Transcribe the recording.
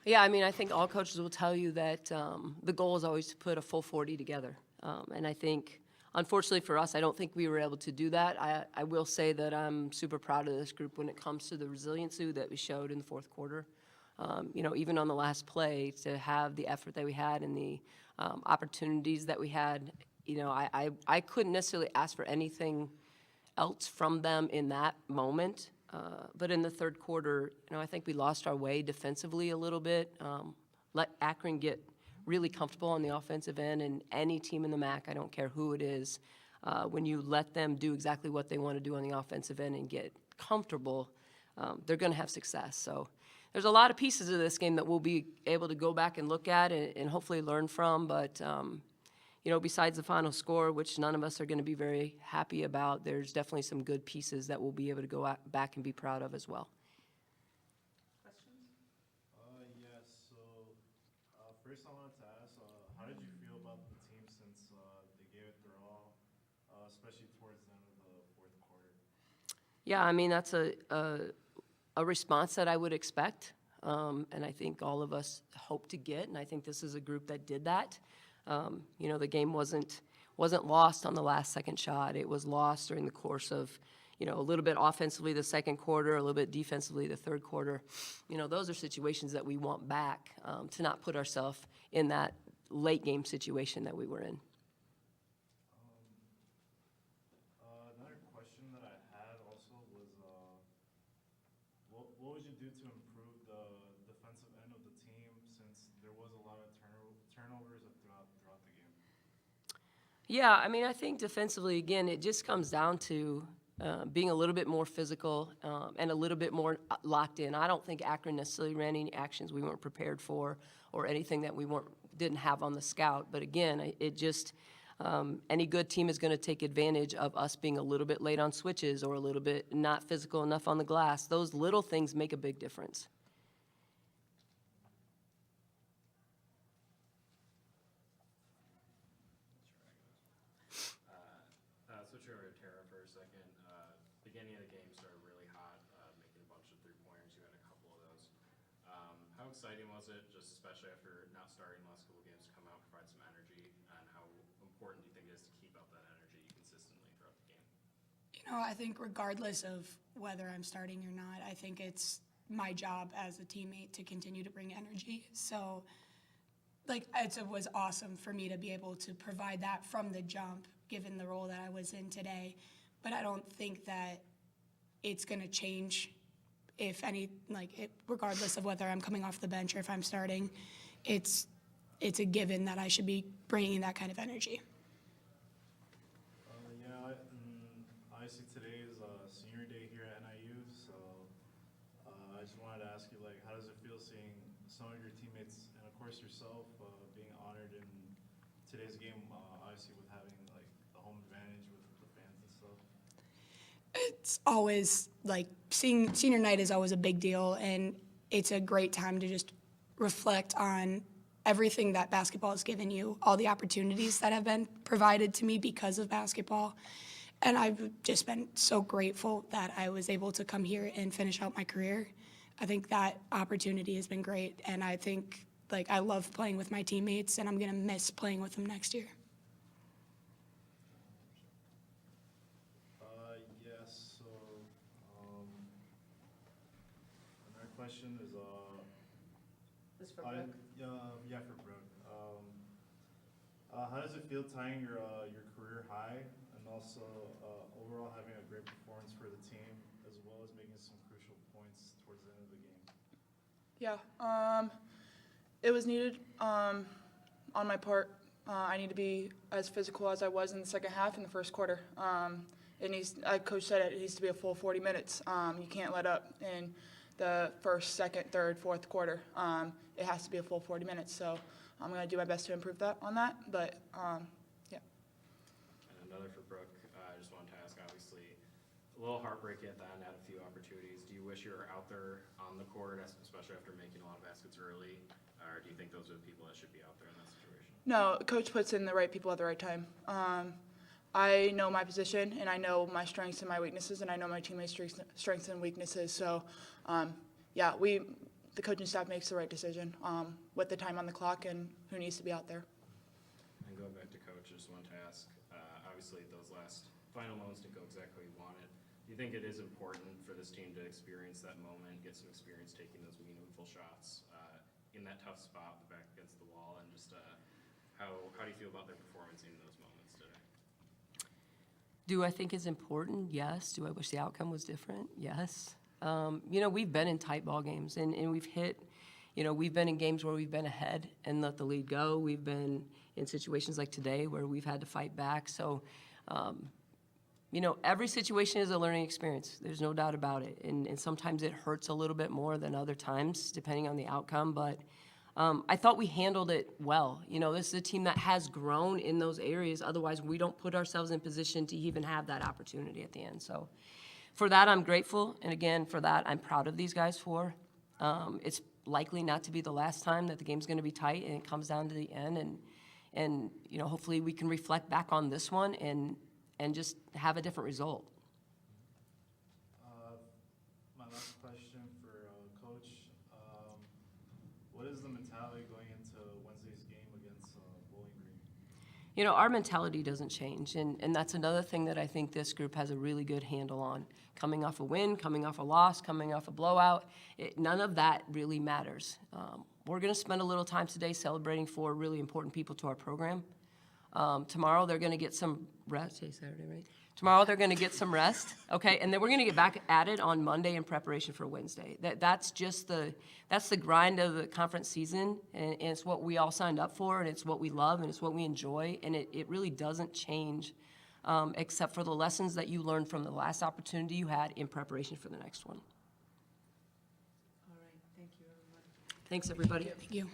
Yeah, I mean, I think all coaches will tell you that the goal is always to put a full 40 together. And I think, unfortunately for us, I don't think we were able to do that. I will say that I'm super proud of this group when it comes to the resiliency that we showed in the fourth quarter. Even on the last play, to have the effort that we had and the opportunities that we had, I couldn't necessarily ask for anything else from them in that moment. But in the third quarter, I think we lost our way defensively a little bit. Let Akron get really comfortable on the offensive end, and any team in the MAC, I don't care who it is, when you let them do exactly what they want to do on the offensive end and get comfortable, they're going to have success. So there's a lot of pieces of this game that we'll be able to go back and look at and hopefully learn from, but besides the final score, which none of us are going to be very happy about, there's definitely some good pieces that we'll be able to go back and be proud of as well. Questions? Yes. So first, I wanted to ask, how did you feel about the team since they gave it their all, especially towards the end of the fourth quarter? Yeah, I mean, that's a response that I would expect, and I think all of us hope to get, and I think this is a group that did that. The game wasn't lost on the last second shot. It was lost during the course of, a little bit offensively the second quarter, a little bit defensively the third quarter. Those are situations that we want back to not put ourselves in that late game situation that we were in. Another question that I had also was, what would you do to improve the defensive end of the team since there was a lot of turnovers throughout the game? Yeah, I mean, I think defensively, again, it just comes down to being a little bit more physical and a little bit more locked in. I don't think Akron necessarily ran any actions we weren't prepared for or anything that we didn't have on the scout. But again, it just any good team is going to take advantage of us being a little bit late on switches or a little bit not physical enough on the glass. Those little things make a big difference. Switching over to Tara for a second. Beginning of the game started really hot, making a bunch of three-pointers. You had a couple of those. How exciting was it, just especially after not starting the last couple of games, to come out and provide some energy? And how important do you think it is to keep up that energy consistently throughout the game? I think regardless of whether I'm starting or not, I think it's my job as a teammate to continue to bring energy. So, it was awesome for me to be able to provide that from the jump, given the role that I was in today. But I don't think that it's going to change regardless of whether I'm coming off the bench or if I'm starting. It's a given that I should be bringing that kind of energy. Obviously today is senior day here at NIU, so I just wanted to ask you, how does it feel seeing some of your teammates and of course yourself being honored in today's game, obviously with having the home advantage with the fans and stuff? It's always seeing senior night is always a big deal, and it's a great time to just reflect on everything that basketball has given you, all the opportunities that have been provided to me because of basketball. And I've just been so grateful that I was able to come here and finish out my career. I think that opportunity has been great, and I think I love playing with my teammates, and I'm going to miss playing with them next year. Yes, so another question is, This is for Brooke. Yeah, for Brooke. How does it feel tying your career high and also overall having a great performance for the team as well as making some crucial points towards the end of the game? Yeah, it was needed on my part. I need to be as physical as I was in the second half in the first quarter. Like Coach said, it needs to be a full 40 minutes. You can't let up in the first, second, third, fourth quarter. It has to be a full 40 minutes. So I'm going to do my best to improve on that. But, yeah. And another for Brooke. I just wanted to ask, obviously, a little heartbreaking at the end, had a few opportunities. Do you wish you were out there on the court, especially after making a lot of baskets early? Or do you think those are the people that should be out there in that situation? No, Coach puts in the right people at the right time. I know my position, and I know my strengths and my weaknesses, and I know my teammates' strengths and weaknesses. So, yeah, the coaching staff makes the right decision with the time on the clock and who needs to be out there. And going back to coach, I just wanted to ask, obviously those last final moments didn't go exactly how you wanted. Do you think it is important for this team to experience that moment, get some experience taking those meaningful shots in that tough spot, the back against the wall, and just how do you feel about their performance in those moments today? Do I think it's important? Yes. Do I wish the outcome was different? Yes. We've been in tight ball games, and we've hit, we've been in games where we've been ahead and let the lead go. We've been in situations like today where we've had to fight back. So, every situation is a learning experience. There's no doubt about it. And sometimes it hurts a little bit more than other times, depending on the outcome. But I thought we handled it well. This is a team that has grown in those areas. Otherwise, we don't put ourselves in position to even have that opportunity at the end. So for that, I'm grateful. And again, for that, I'm proud of these guys for. It's likely not to be the last time that the game's going to be tight and it comes down to the end. And hopefully we can reflect back on this one and just have a different result. My last question for Coach. What is the mentality going into Wednesday's game against Bowling Green? Our mentality doesn't change, and that's another thing that I think this group has a really good handle on. Coming off a win, coming off a loss, coming off a blowout, none of that really matters. We're going to spend a little time today celebrating 4 really important people to our program. Tomorrow they're going to get some rest. Today's Saturday, right? Tomorrow they're going to get some rest, okay? And then we're going to get back at it on Monday in preparation for Wednesday. That's the grind of the conference season, and it's what we all signed up for, and it's what we love, and it's what we enjoy, and it really doesn't change except for the lessons that you learned from the last opportunity you had in preparation for the next one. All right, thank you, everybody. Thanks, everybody. Thank you.